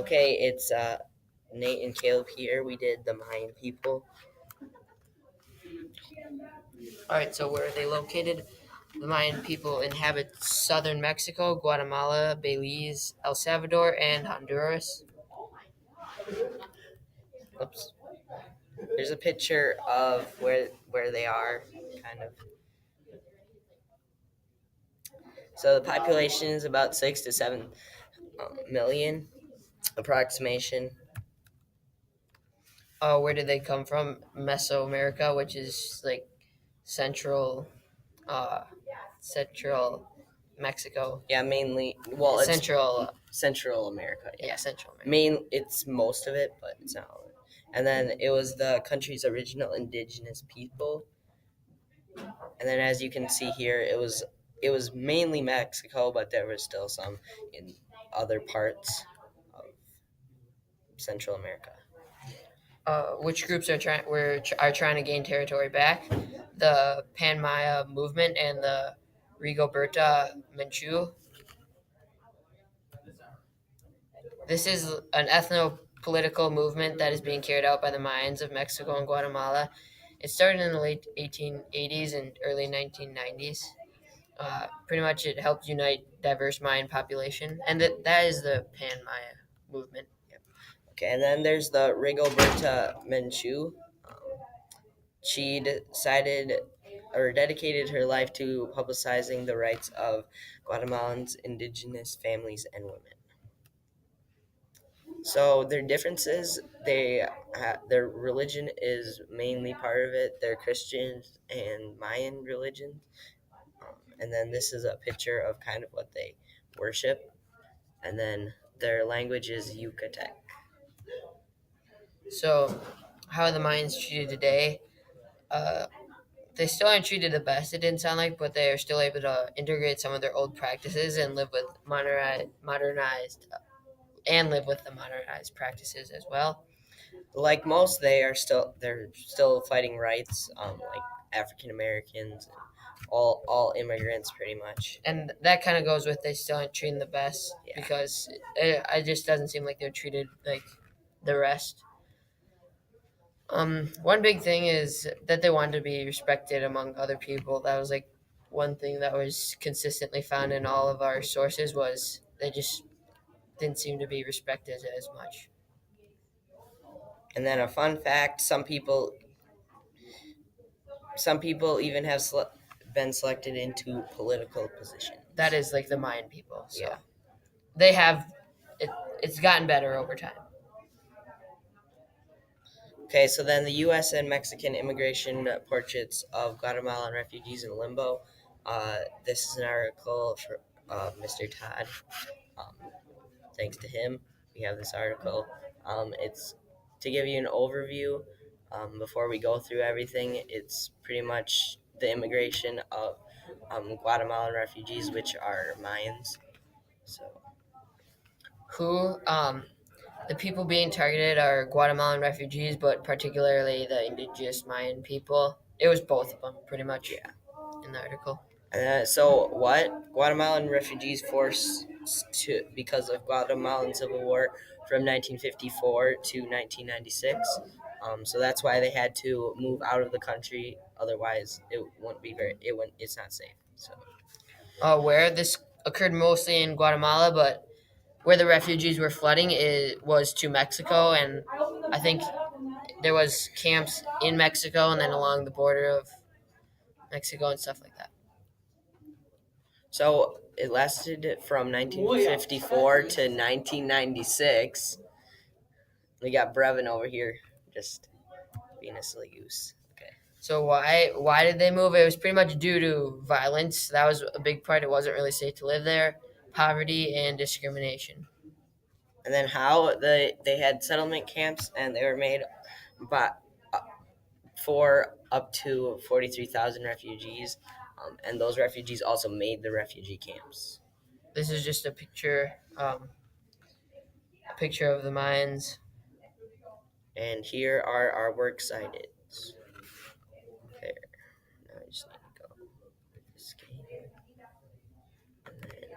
Okay, it's Nate and Caleb here. We did the Mayan people. All right, so where are they located? The Mayan people inhabit southern Mexico, Guatemala, Belize, El Salvador, and Honduras. Oops. There's a picture of where they are, kind of. So the population is about 6 to 7 million, approximation. Where did they come from? Mesoamerica, which is like central, uh, central Mexico. Yeah, mainly. Well, it's Central America. Yeah, Central America. It's most of it, but it's not all of it. And then it was the country's original indigenous people. And then, as you can see here, it was mainly Mexico, but there was still some in other parts of Central America. Which groups are trying to gain territory back? The Pan Maya movement and the Rigoberta Menchú. This is an ethno-political movement that is being carried out by the Mayans of Mexico and Guatemala. It started in the late 1880s and early 1990s. Pretty much it helped unite diverse Mayan population, and that is the Pan Maya movement. Yep. Okay, and then there's the Rigoberta Menchú. She decided or dedicated her life to publicizing the rights of Guatemalans, indigenous families, and women. So their differences, their religion is mainly part of it. They're Christians and Mayan religion. And then this is a picture of kind of what they worship. And then their language is Yucatec. So how are the Mayans treated today? They still aren't treated the best, it didn't sound like, but they are still able to integrate some of their old practices and live with modernized practices as well. Like most, they're still fighting rights, like African Americans, all immigrants, pretty much. And that kind of goes with they still aren't treating the best. Yeah. Because it just doesn't seem like they're treated like the rest. One big thing is that they wanted to be respected among other people. That was like one thing that was consistently found in all of our sources was they just didn't seem to be respected as much. And then a fun fact: some people even have been selected into political positions. That is like the Mayan people. So yeah, they have it. It's gotten better over time. Okay, so then the U.S. and Mexican immigration portraits of Guatemalan refugees in limbo. This is an article for Mr. Todd. Um, Thanks to him, we have this article. It's to give you an overview. Before we go through everything, it's pretty much the immigration of Guatemalan refugees, which are Mayans. So, the people being targeted are Guatemalan refugees, but particularly the indigenous Mayan people. It was both of them, pretty much. Yeah. In the article. So what? Guatemalan refugees forced to because of Guatemalan Civil War from 1954 to 1996. So that's why they had to move out of the country. Otherwise, it wouldn't be very. It wouldn't. It's not safe. So. Where this occurred mostly in Guatemala, but where the refugees were flooding was to Mexico, and I think there was camps in Mexico and then along the border of Mexico and stuff like that. So it lasted from 1954 to 1996. We got Brevin over here just being a silly goose. Okay. So why did they move? It was pretty much due to violence. That was a big part. It wasn't really safe to live there. Poverty and discrimination. And then how they had settlement camps, and they were made by for up to 43,000 refugees, and those refugees also made the refugee camps. This is just a picture of the Mayans. And here are our works cited. Okay, now I just need to go escape. And then,